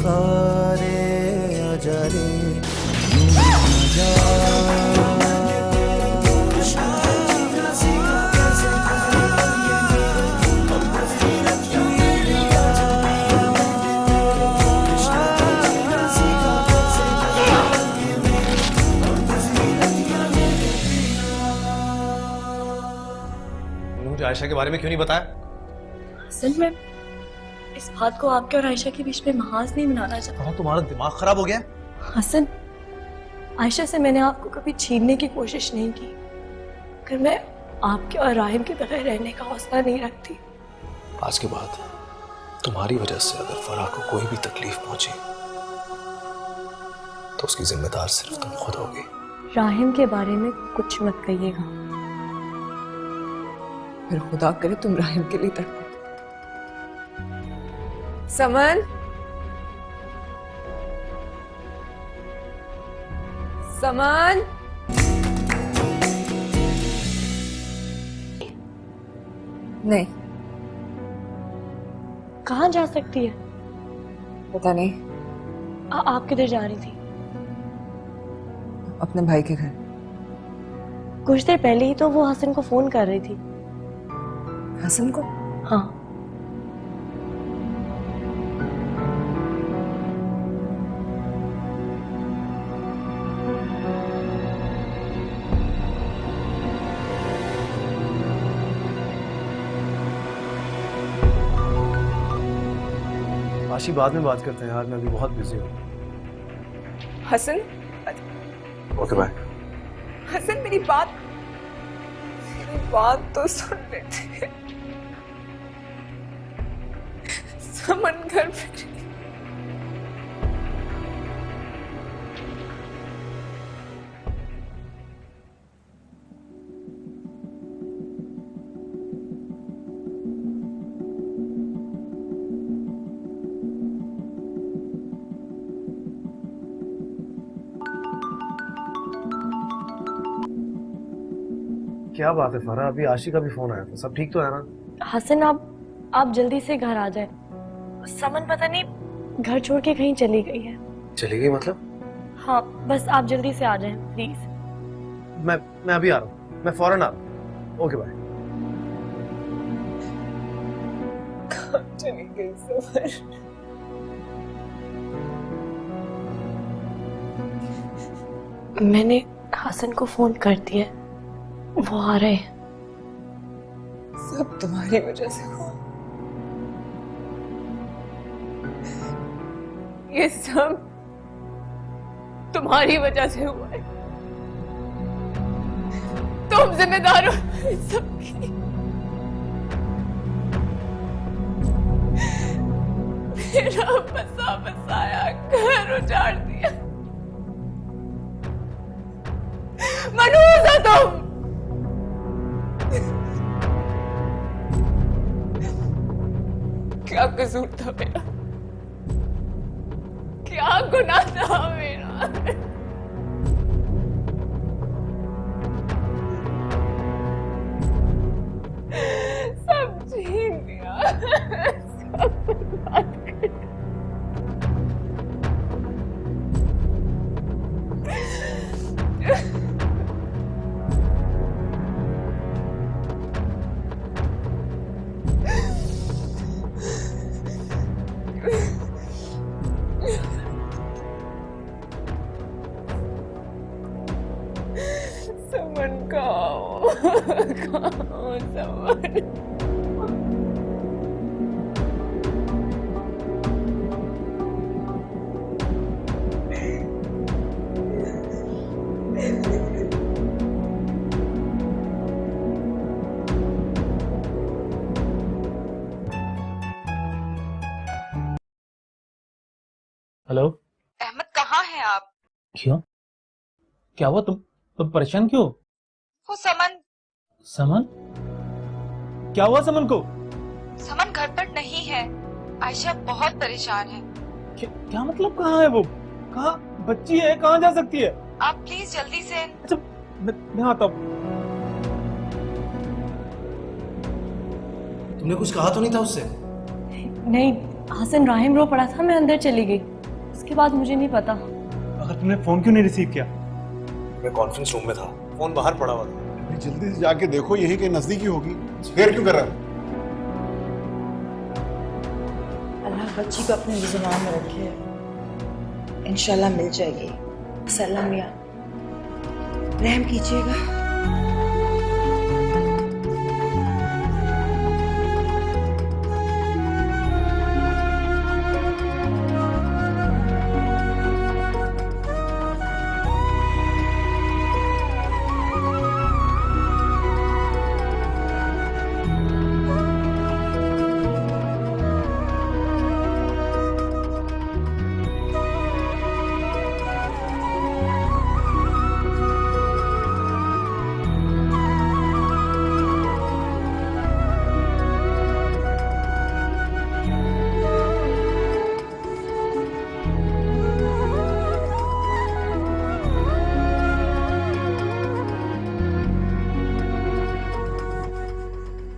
पुकारे आजा रे यूं आजा। मुझे आयशा के बारे में क्यों नहीं बताया? असल में इस बात को आपके और आयशा के बीच में महाज नहीं बनाना चाहता। कहाँ तुम्हारा दिमाग खराब हो गया? हसन, आयशा से मैंने आपको कभी छीनने की कोशिश नहीं की, अगर मैं आपके और राहिम के बगैर रहने का हौसला नहीं रखती। आज के बाद तुम्हारी वजह से अगर फराह को कोई भी तकलीफ पहुंची तो उसकी जिम्मेदार सिर्फ तुम खुद होगी। राहिम के बारे में कुछ मत कहिएगा। फिर खुदा करे तुम राहिम के लिए तड़पो। समन, समन, नहीं, कहाँ जा सकती है? पता नहीं। आप किधर जा रही थी? अपने भाई के घर। कुछ देर पहले ही तो वो हसन को फोन कर रही थी। हसन को? हाँ। आशी, बाद में बात करते हैं यार, मैं अभी बहुत बिजी हूँ। Hasan, okay bye. हसन मेरी बात तो सुन लेते। समन घर पे क्या बात है फराह, अभी आशी का भी फोन आया था। सब ठीक तो है ना? हसन, आप जल्दी से घर आ जाए। समन पता नहीं घर छोड़ के कहीं चली गई है। चली गई मतलब? हाँ, बस आप जल्दी से आ जाएं प्लीज। मैं अभी आ रहा हूँ, मैं फौरन आ रहा हूँ। Okay bye. चली गई समन। मैंने हसन को फोन कर दिया, वो आ रहे हैं। सब तुम्हारी वजह से हुआ। ये सब तुम्हारी वजह से हुआ है। तुम जिम्मेदार हो इस सब की। मेरा बसा बसाया घर उजाड़ दिया। मनहूस हो तुम। क्या कसूर था मेरा? क्या गुनाह था मेरा? सब छीन दिया, सब बर्बाद कर दिया। समन कहाँ समन? हेलो अहमद, कहाँ हैं आप? क्यों, क्या हुआ? तुम परेशान क्यों? वो समन समन? क्या हुआ समन को? समन घर पर नहीं है। आयशा बहुत परेशान है। क्या मतलब? कहाँ है वो? कहाँ? बच्ची है, कहाँ जा सकती है? आप प्लीज जल्दी से। अच्छा, मैं आता हूँ। तुमने कुछ कहा तो नहीं था उससे? नहीं, हसन, राहिम रो पड़ा था, मैं अंदर चली गई। उसके बाद मुझे नहीं पता। अगर तुमने फोन क्यों नहीं रिसीव किया? मैं कॉन्फ्रेंस रूम में था, फोन बाहर पड़ा हुआ था। अभी जल्दी से जाके देखो, यही के नजदीकी होगी। देर क्यों कर रहा है? अल्लाह बच्ची को अपने ज़ुबान में रखे, इंशाल्लाह मिल जाएगी। सलाम मियां, रहम कीजिएगा।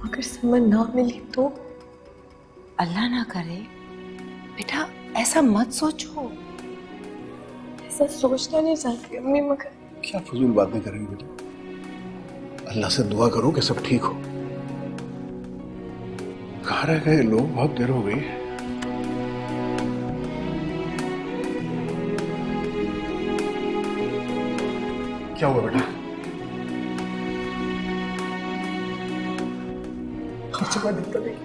अगर समन ना मिली तो? अल्लाह ना करे बेटा, ऐसा मत सोचो। ऐसा सोचना नहीं चाहती अम्मी, मगर क्या फजूल बातें करेंगे बेटा? अल्लाह से दुआ करो कि सब ठीक हो। कहाँ रह गए लोग? बहुत देर हो गई। क्या हुआ बेटा? मुझे कोई दिक्कत नहीं।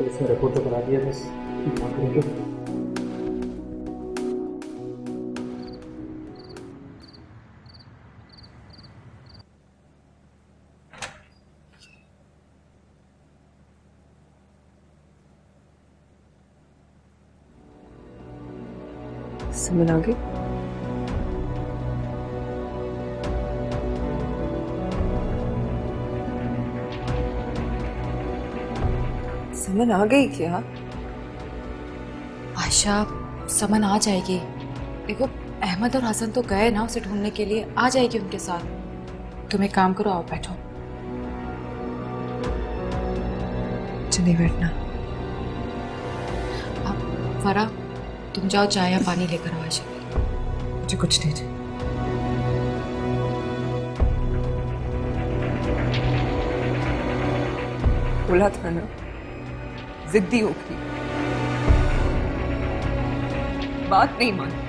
इसने रिपोर्ट तो करा दिया, बस समन आ गई। समन आ गई क्या? आयशा, समन आ जाएगी। देखो अहमद और हसन तो गए ना उसे ढूंढने के लिए, आ जाएगी उनके साथ। तुम एक काम करो, आओ बैठो। चलिए बैठना। अब फरा, तुम जाओ चाय या पानी लेकर आओ आयशा के लिए। मुझे कुछ नहीं चाहिए। बोला था ना, जिद्दी होगी, बात नहीं मानी।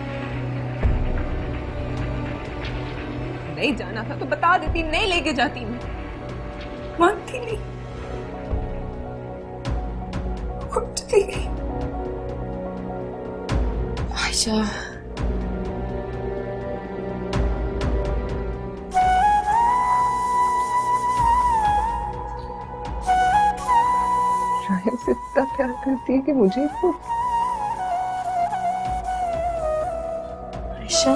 नहीं जाना था तो बता देती, नहीं लेके जाती। मानती नहीं, उठती नहीं। आयशा, राहिल से इतना प्यार करती है कि मुझे इसको। आयशा,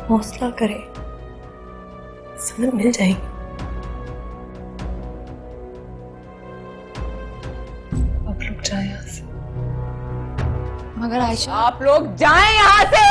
हौसला करे, समझ मिल जाएगी। आप लोग जाए यहाँ से। मगर आयशा, आप लोग जाएं यहाँ से।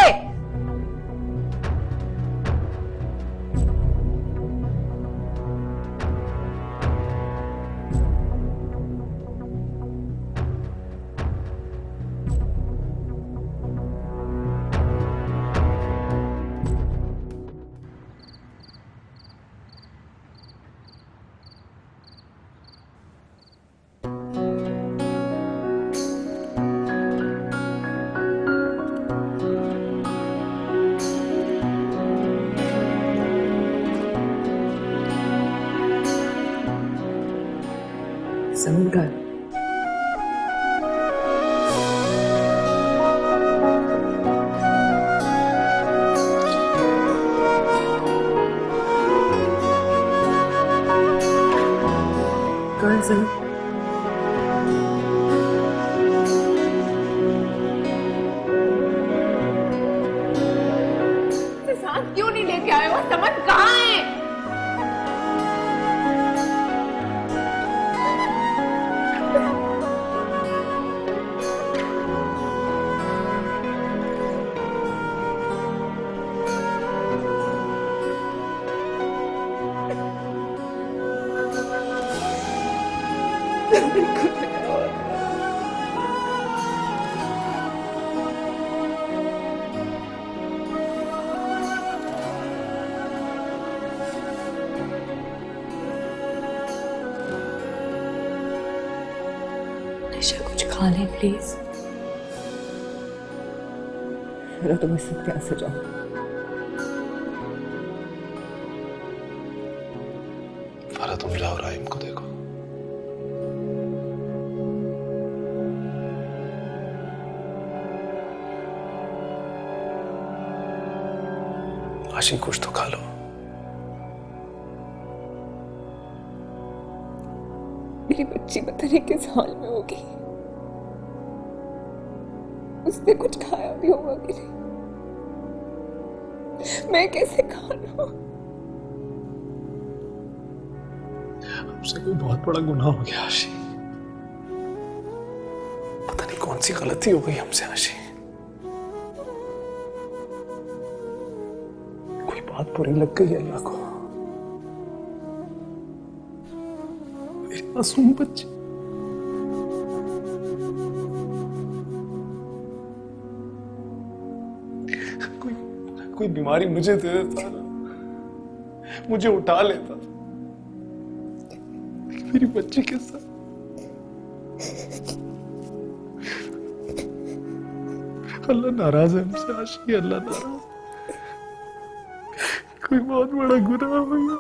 समझ गए। कौन सा? साथ क्यों नहीं लेके आए हो? समझ कहाँ है? आयशा कुछ खा ले प्लीज। मेरा तो मैं सब प्यास से जाऊँ। फरा तुम जाओ राहिम को देखो। आशी कुछ तो खा लो। मेरी बच्ची पता नहीं किस हाल में होगी। उसने कुछ खाया भी होगा कि नहीं, मैं कैसे खा लूं? हमसे कोई बहुत बड़ा गुनाह हो गया आशी। पता नहीं कौन सी गलती हो गई हमसे आशी। कोई बात बुरी लग गई अल्लाह को। मेरी मासूम बच्ची। कोई बीमारी मुझे दे देता ना, मुझे उठा लेता। मेरी बच्ची के साथ अल्लाह नाराज है हमसे आशी। अल्लाह नाराज। कोई बहुत बड़ा गुनाह हो गया।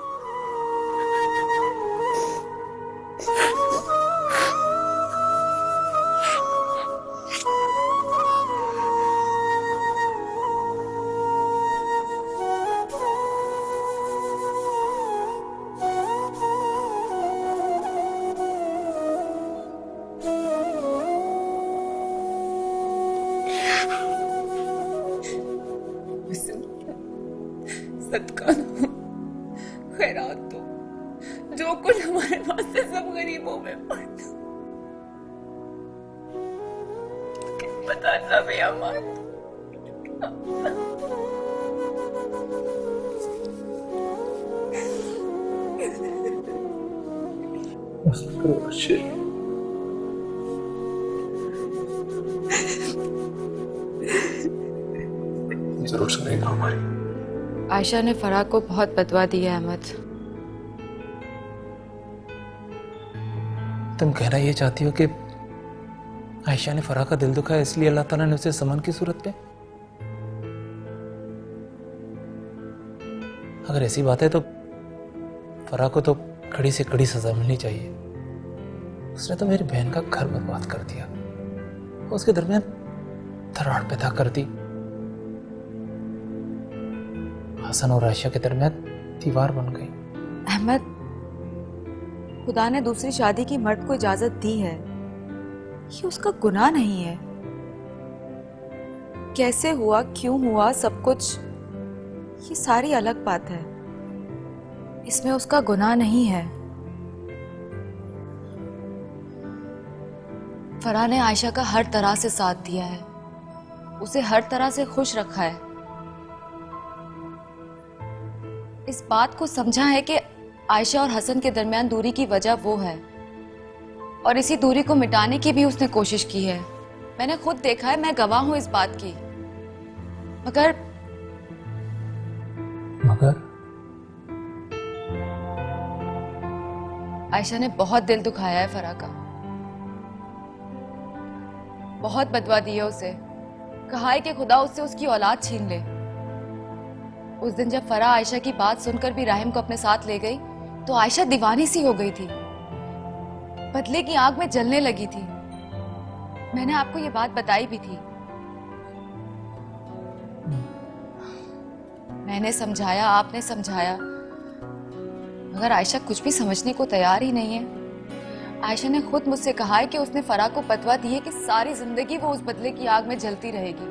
सदका दो, खैरात दो, जो कुछ हमारे पास से सब गरीबों में बांट दो। बताना भी अमान। जरूर सुनेगा हमारी। आयशा ने फराह को बहुत बदवा दी है अहमद। तुम कहना ये चाहती हो कि आयशा ने फराह का दिल दुखाया इसलिए अल्लाह ताला ने उसे समन की सूरत में? अगर ऐसी बात है तो फराह को तो कड़ी से कड़ी सजा मिलनी चाहिए। उसने तो मेरी बहन का घर बर्बाद कर दिया, उसके दरमियान दरार पैदा कर दी, हसन और आयशा के दरमियान दीवार बन गई। अहमद, खुदा ने दूसरी शादी की मर्द को इजाजत दी है, ये उसका गुनाह नहीं है। कैसे हुआ, क्यों हुआ, सब कुछ ये सारी अलग बात है, इसमें उसका गुनाह नहीं है। फराह ने आयशा का हर तरह से साथ दिया है, उसे हर तरह से खुश रखा है, इस बात को समझा है कि आयशा और हसन के दरमियान दूरी की वजह वो है, और इसी दूरी को मिटाने की भी उसने कोशिश की है। मैंने खुद देखा है, मैं गवाह हूं इस बात की। मगर आयशा ने बहुत दिल दुखाया है फराह का, बहुत बदवा दी है उसे, कहा है कि खुदा उससे उसकी औलाद छीन ले। उस दिन जब फराह आयशा की बात सुनकर भी राहिम को अपने साथ ले गई तो आयशा दीवानी सी हो गई थी, बदले की आग में जलने लगी थी। मैंने आपको ये बात बताई भी थी। मैंने समझाया, आपने समझाया, मगर आयशा कुछ भी समझने को तैयार ही नहीं है। आयशा ने खुद मुझसे कहा है कि उसने फराह को फतवा दी है कि सारी जिंदगी वो उस बदले की आग में जलती रहेगी।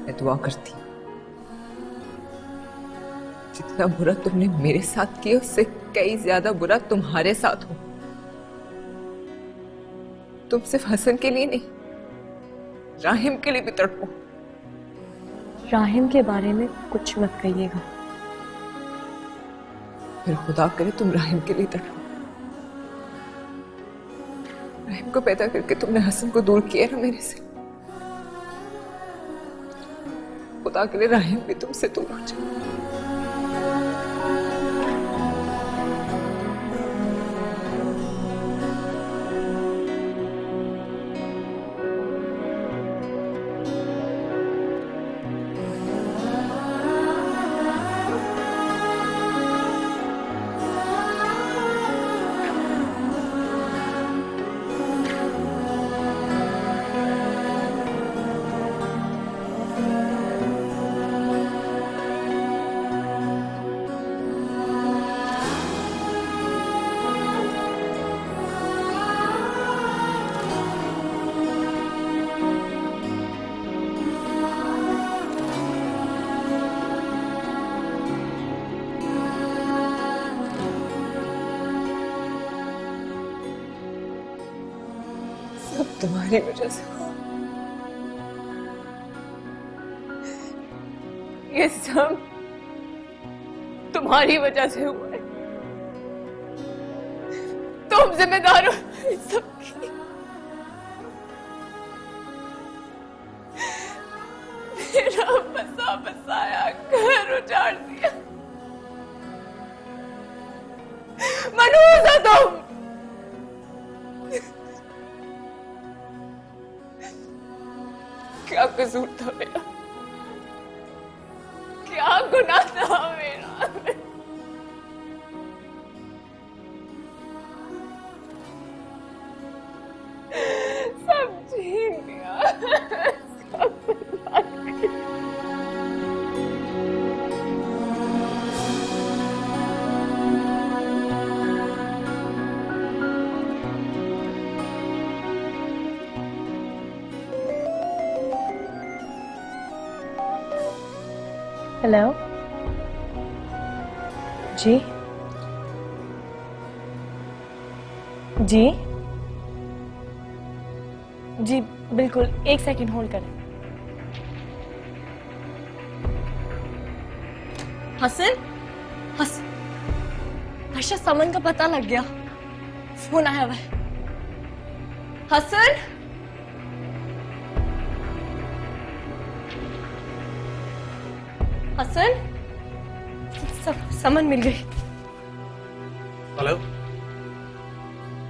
मैं दुआ करती हूँ जितना बुरा तुमने मेरे साथ किया उससे कई ज्यादा बुरा तुम्हारे साथ हो। तुम सिर्फ हसन के लिए नहीं, राहिम के लिए भी तड़पो। राहिम के बारे में कुछ मत कहिएगा। फिर खुदा करे तुम राहिम के लिए तड़पो। राहिम को पैदा करके तुमने हसन को दूर किया ना मेरे से। खुदा के लिए राहिम भी तुमसे दूर हो जाए। सब तुम्हारी वजह से हुआ। ये सब तुम्हारी वजह से हुआ है। तुम जिम्मेदार हो इस सब की। मेरा बसा बसाया घर उजाड़ दिया। मनहूस हो तुम। क्या कसूर था मेरा? क्या गुनाह था मेरा? सब छीन लिया, सब बर्बाद कर दिया। हेलो जी जी जी बिल्कुल, 1 सेकंड होल्ड करें। हसन आयशा, समन का पता लग गया। फोन आया हुआ है। हसन समन मिल गई। हेलो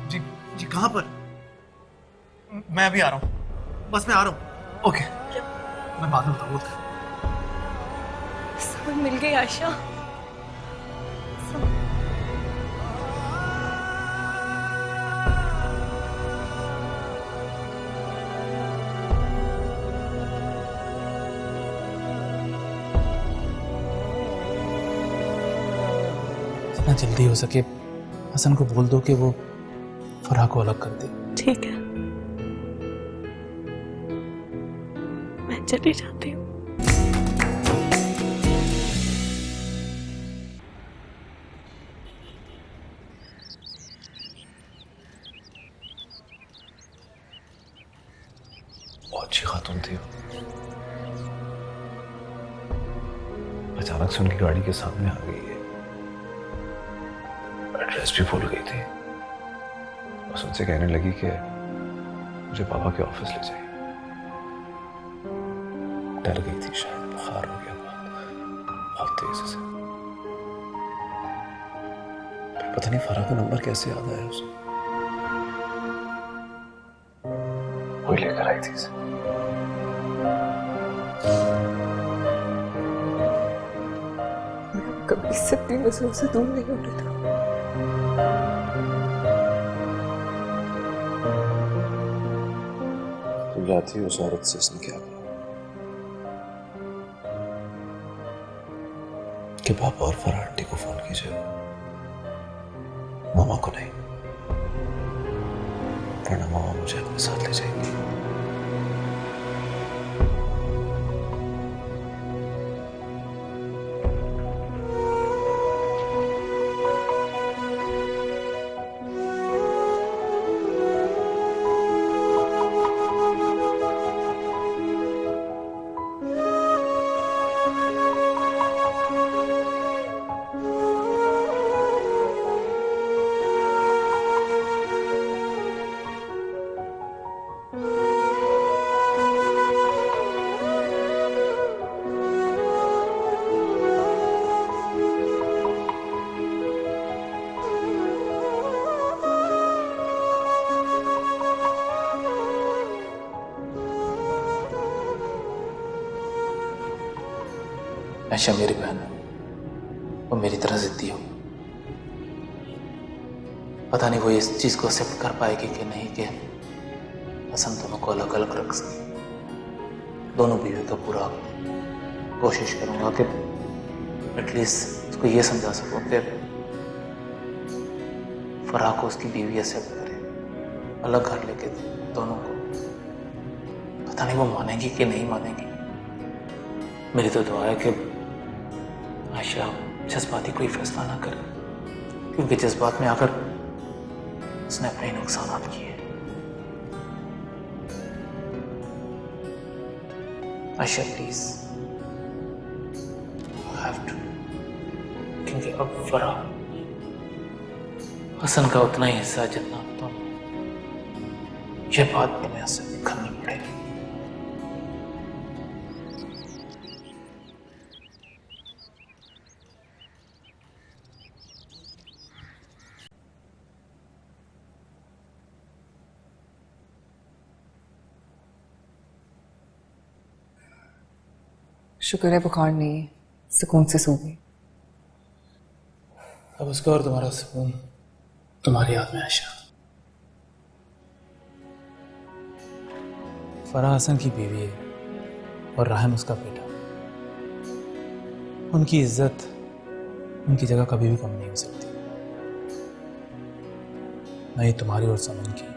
जी जी, कहाँ पर? मैं अभी आ रहा हूँ, बस मैं आ रहा हूँ। ओके, मैं बाद में बताऊंगा। समन मिल गई आयशा। जितना जल्दी हो सके हसन को बोल दो कि वो फराह को अलग कर दे। ठीक है, मैं चली जाती हूँ। बहुत अच्छी खातून थी वो। अचानक से उनकी गाड़ी के सामने आ गई है। एड्रेस भी भूल गई थी। बस उनसे कहने लगी कि मुझे पापा के ऑफिस ले जाइए। डर गई थी, शायद बुखार हो गया बहुत तेजी से। फिर पता नहीं फराह का नंबर कैसे याद आया उसे। वही लेकर आई थी इसे। कभी इससे अपनी नजरों से दूर नहीं होने था। तुम जानती हो उस औरत से इसने क्या कहा? कि पापा और फराह आंटी को फोन कीजिए, मामा को नहीं, वरना मामा मुझे अपने साथ ले जाएंगी। आयशा मेरी बहन है, वो मेरी तरह जिद्दी हो। पता नहीं वो इस चीज को एक्सेप्ट कर पाएगी कि नहीं कि हसन दोनों को अलग अलग रख सकती। दोनों बीवी का पूरा कोशिश करूंगा कि एटलीस्ट उसको ये समझा सकूं कि फराह को उसकी बीवी एक्सेप्ट करे, अलग घर लेके दे दोनों को। पता नहीं वो मानेगी कि नहीं मानेगी। मेरी तो दुआ है कि आयशा जज्बाती कोई फैसला ना करे, क्योंकि जज्बात में आकर उसने अपने नुकसान किए। आयशा प्लीज, हैव टू, क्योंकि अब फराह हसन का उतना ही हिस्सा जितना तुम, ये बात तुम्हें से करनी पड़ेगी। शुक्र है बुखार नहीं है, सुकून से सो गई। अब उसका और तुम्हारा सुकून तुम्हारी याद में आयशा। फराह हसन की बीवी है और राहिम उसका बेटा। उनकी इज्जत, उनकी जगह कभी भी कम नहीं हो सकती, नहीं तुम्हारी और समन की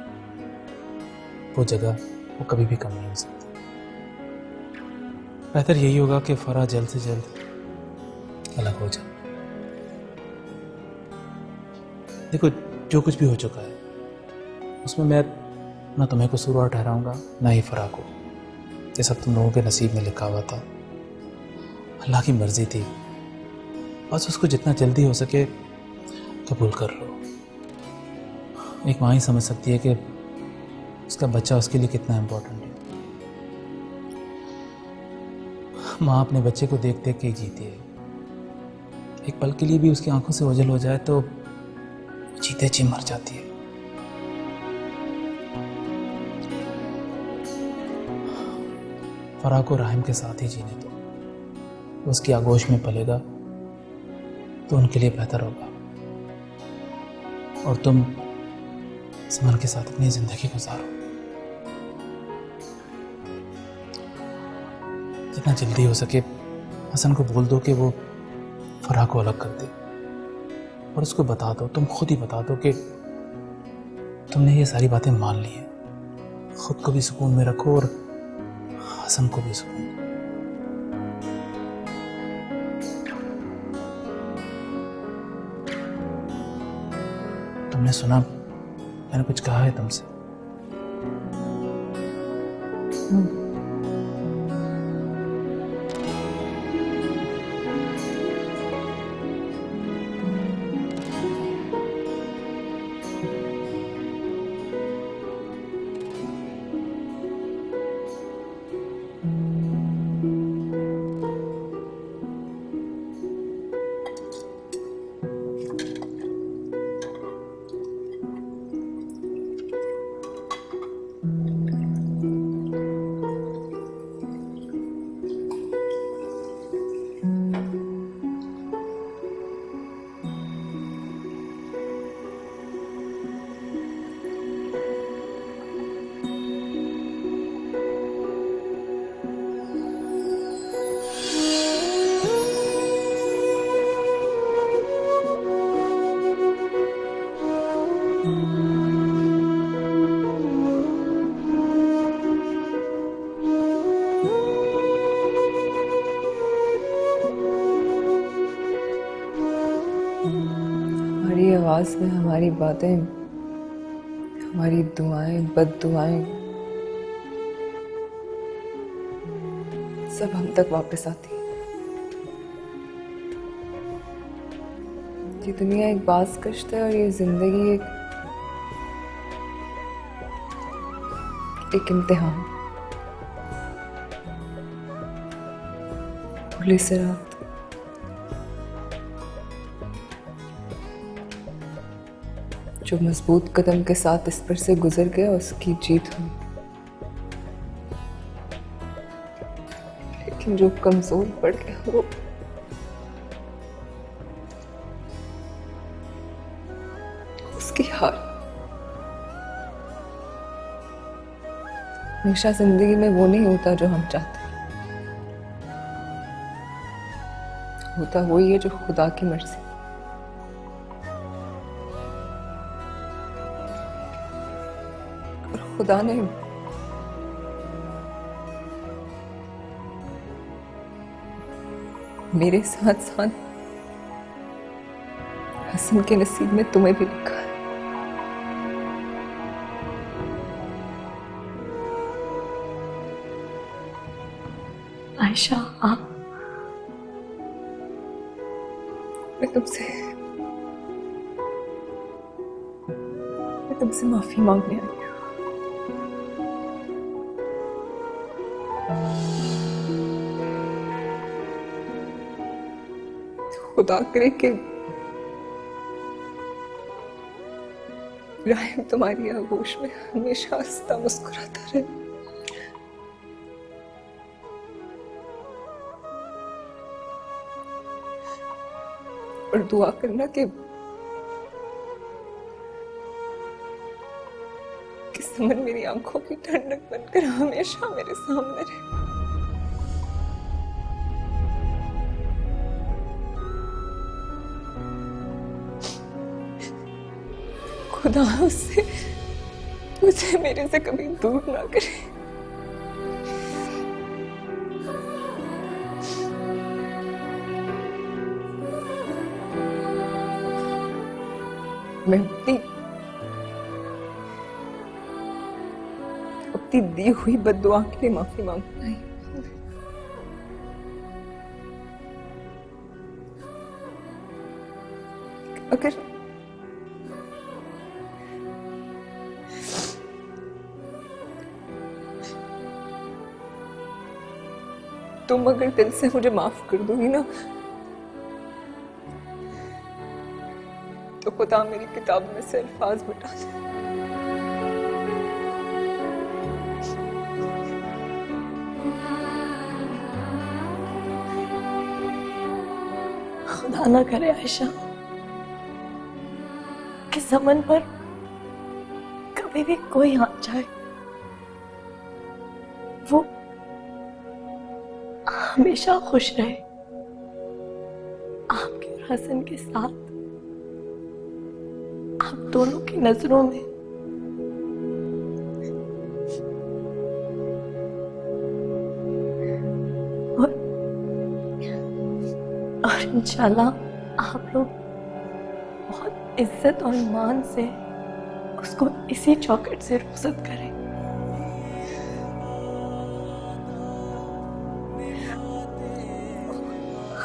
वो जगह वो कभी भी कम नहीं हो सकती। बेहतर यही होगा कि फराह जल्द से जल्द अलग हो जाए। देखो, जो कुछ भी हो चुका है उसमें मैं ना तुम्हें कसूरवार ठहराऊंगा ना ही फराह को। ये सब तुम लोगों के नसीब में लिखा हुआ था, अल्लाह की मर्जी थी। बस उसको जितना जल्दी हो सके कबूल कर लो। एक माँ ही समझ सकती है कि उसका बच्चा उसके लिए कितना इम्पोर्टेंट है। माँ अपने बच्चे को देख देख के जीती है। एक पल के लिए भी उसकी आंखों से ओझल हो जाए तो जीते जी मर जाती है। फराह को राहिम के साथ ही जीने दो। उसकी आगोश में पलेगा तो उनके लिए बेहतर होगा, और तुम समन के साथ अपनी जिंदगी गुजारो। जितना जल्दी हो सके हसन को बोल दो कि वो फराह को अलग कर दे, और उसको बता दो, तुम खुद ही बता दो कि तुमने ये सारी बातें मान ली हैं। खुद को भी सुकून में रखो और हसन को भी सुकून। तुमने सुना मैंने कुछ कहा है तुमसे? हमारी आवाज में हमारी बातें, हमारी दुआएं, बद्दुआएं सब हम तक वापस आती है। ये दुनिया एक बाज़ कश्त है और ये जिंदगी एक इम्तिहान। खुली से रात, जो मजबूत कदम के साथ इस पर से गुजर गया उसकी जीत हुई, लेकिन जो कमजोर पड़ गया वो हमेशा जिंदगी में वो नहीं होता जो हम चाहते हैं। होता वही है जो खुदा की मर्जी। और खुदा ने मेरे साथ साथ हसन के नसीब में तुम्हें भी लिखा है। आयशा, आप मैं तुमसे माफी मांगने आई हूँ। खुदा करे कि राहिम तुम्हारी आगोश में हमेशा हंसता मुस्कुराता रहे। और दुआ करना कि समन मेरी आंखों की ठंडक बनकर हमेशा मेरे सामने रहे। खुदा उसे मेरे से कभी दूर ना करे। मैं अपनी दी हुई बद्दुआ के लिए माफी मांगता हूं। अगर तुम अगर दिल से मुझे माफ कर दोगी ना, तो खुदा मेरी किताब में से अल्फाज मिटा दे। खुदा ना करे आयशा कि समन पर कभी भी कोई हाथ जाए, वो हमेशा खुश रहे आपके और हसन के साथ, आप दोनों की नजरों में। और इंशाल्लाह आप लोग बहुत इज्जत और मान से उसको इसी चौखट से रुखसत करें।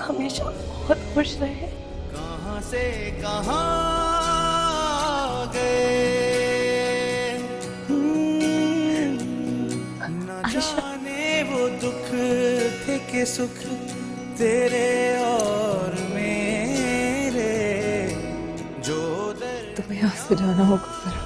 हमेशा बहुत खुश रहे। कहां से कहां गए न जाने वो दुख थे कि सुख तेरे और मेरे जो दर्द। तुम्हें यहाँ से जाना होगा फरा।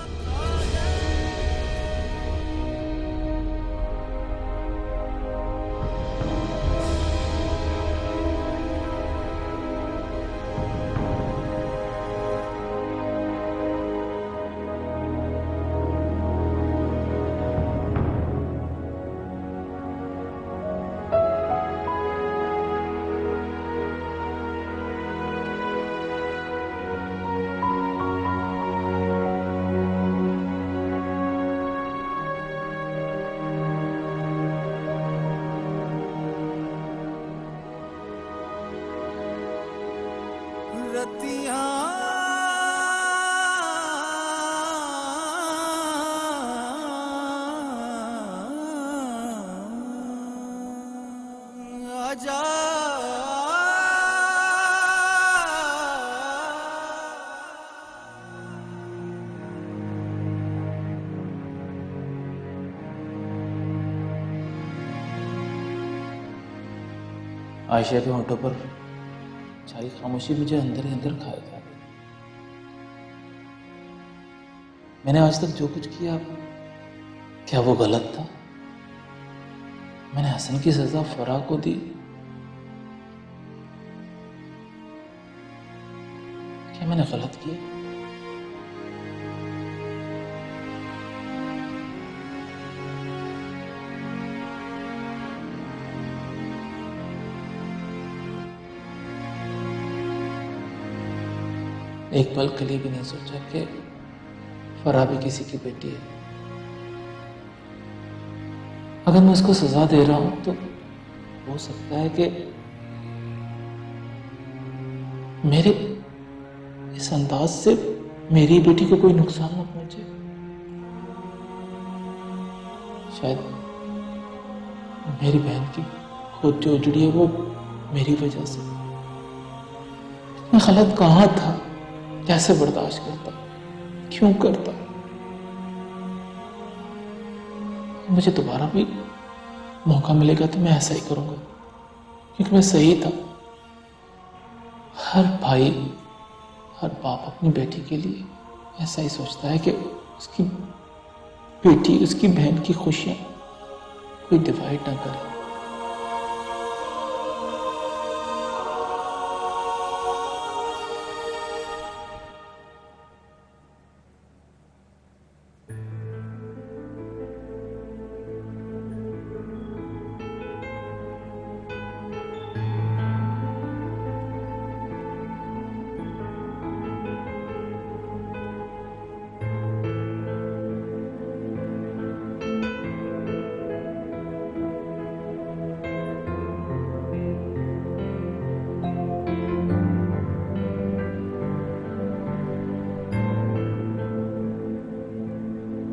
रतियां आजा आयशा के होंठों पर सारी खामोशी मुझे अंदर ही अंदर खाए जा रही। मैंने आज तक जो कुछ किया, क्या वो गलत था? मैंने हसन की सजा फराह को दी, क्या मैंने गलत किया? एक पल के लिए भी नहीं सोचा कि फराह भी किसी की बेटी है। अगर मैं उसको सजा दे रहा हूं तो हो सकता है कि मेरे इस अंदाज से मेरी बेटी को कोई नुकसान ना पहुंचे। शायद मेरी बहन की खोज जो उजड़ी है वो मेरी वजह से। मैं गलत कहाँ था, कैसे बर्दाश्त करता, क्यों करता। मुझे दोबारा भी मौका मिलेगा तो मैं ऐसा ही करूंगा, क्योंकि मैं सही था। हर भाई, हर बाप अपनी बेटी के लिए ऐसा ही सोचता है कि उसकी बेटी, उसकी बहन की खुशियां कोई डिवाइड ना करे।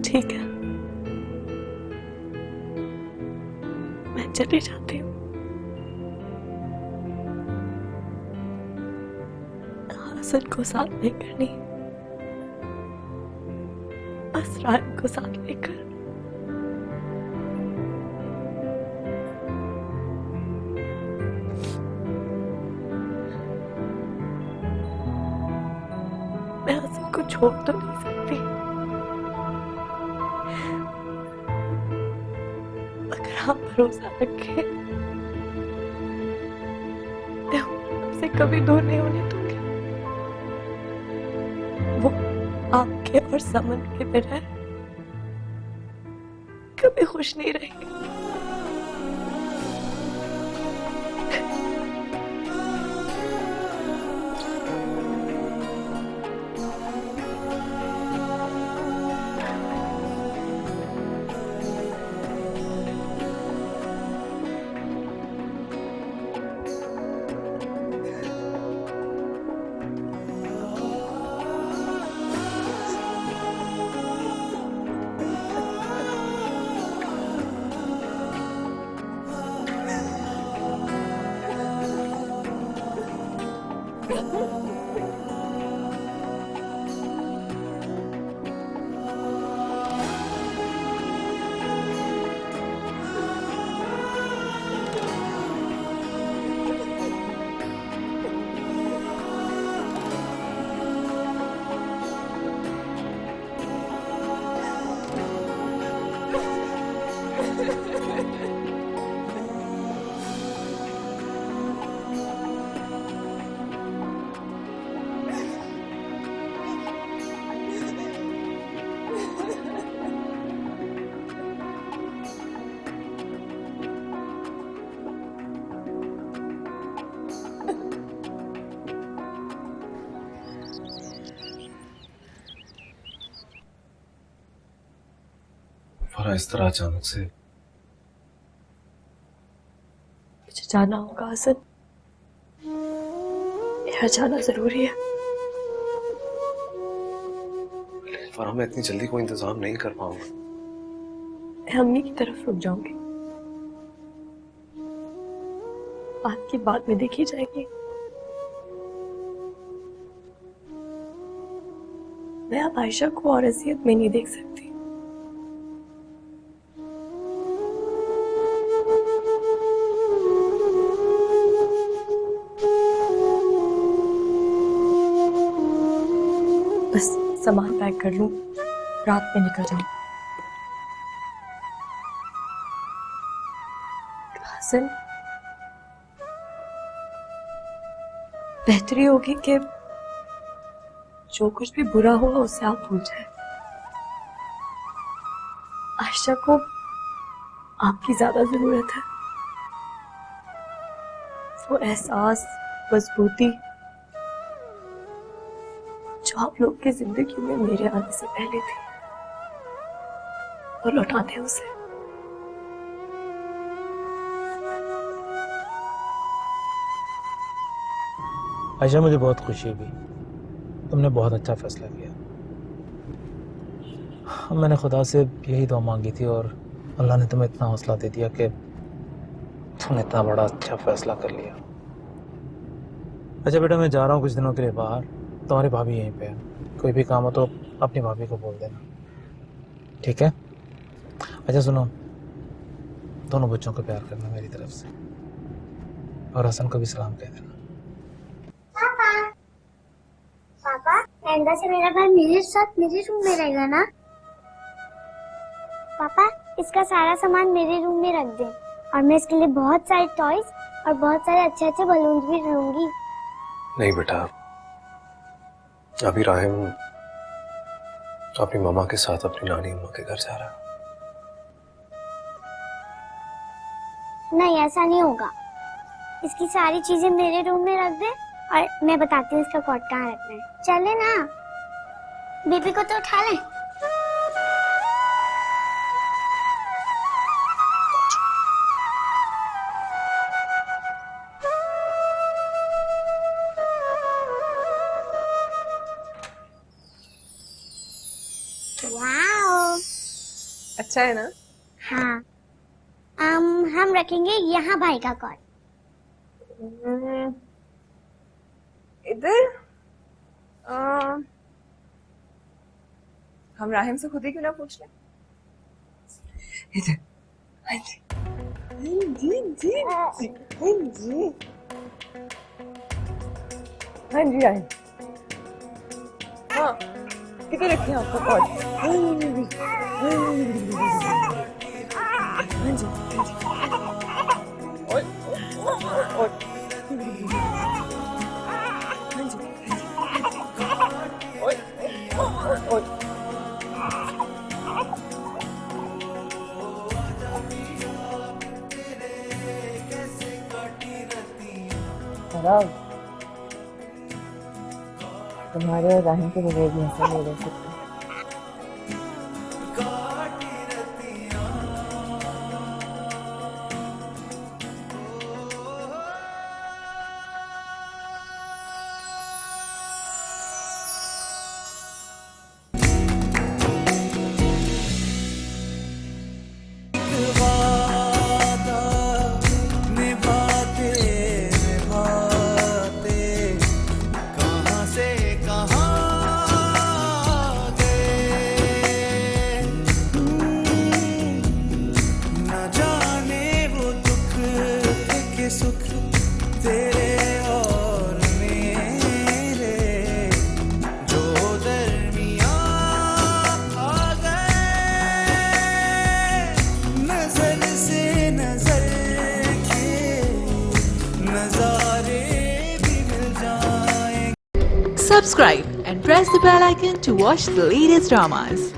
ठीक है, मैं चली जाती हूँ। हसन को साथ लेकर नहीं, असरार को साथ लेकर। मैं हसन को छोड़ तो नहीं सकती। आप भरोसा रखें, मैं आपसे कभी दूर नहीं होने दूंगी। वो आपके और समन के बिना कभी खुश नहीं रहेंगे। फराह इस तरह अचानक से। मुझे जाना होगा हसन, यहाँ जाना जरूरी है। फराह मैं इतनी जल्दी कोई इंतजाम नहीं कर पाऊंगा। मैं अम्मी की तरफ रुक जाऊंगी, बात की बाद में देखी जाएगी। मैं अब आयशा को और अजियत में नहीं देख सकती। बस सामान पैक कर लूं, रात में निकल जाऊं। हसन, बेहतरी होगी कि जो कुछ भी बुरा हुआ उससे आप भूल जाए। आयशा को आपकी ज्यादा जरूरत है। वो एहसास, मजबूती आप लोग की जिंदगी में मेरे आने से पहले थी, और लौटा दे उसे। आयशा, मुझे बहुत खुशी हुई, तुमने बहुत अच्छा फैसला किया। मैंने खुदा से यही दुआ मांगी थी और अल्लाह ने तुम्हें इतना हौसला दे दिया कि तुमने इतना बड़ा अच्छा फैसला कर लिया। अच्छा बेटा, मैं जा रहा हूँ कुछ दिनों के लिए बाहर, तुम्हारी भाभी यहीं पे है, कोई भी काम हो तो अपनी भाभी को बोल देना, ठीक है? अच्छा सुनो, दोनों बच्चों को प्यार करना मेरी तरफ से, और हसन को भी सलाम कह देना। पापा, आइंदा से मेरा भाई मेरे साथ मेरे रूम में रहेगा ना? पापा, इसका सारा सामान मेरे रूम में रख दे, और मैं इसके लिए बहुत सारे टॉयज और बहुत सारे अच्छे अच्छे बलून भी लाऊंगी। नहीं बेटा, अभी राहिम तो अपनी मामा के साथ अपनी नानी अम्मा के घर जा रहा है। नहीं, ऐसा नहीं होगा। इसकी सारी चीजें मेरे रूम में रख दे, और मैं बताती हूँ इसका कोट कहाँ रखना है। चले ना, बेबी को तो उठा ले। वाओ, अच्छा है ना? हाँ। हम रखेंगे यहाँ भाई का कोट। इधर हम राहिम से खुद ही क्यों ना पूछ लें? इधर। हाँ जी, हाँ जी, जी, जी, हाँ जी, हाँ जी, राहिम। हाँ, किधर रखे हैं आपका कोट? हाँ जी, हाँ जी। और तुम्हारे और राहिम के बगैर भी ऐसा नहीं रह सकते। सुख तेरे और मेरे जो दरमियां आ गए, नजर से नजर के नजारे भी मिल जाएंगे। Subscribe and press the bell icon to watch the latest dramas.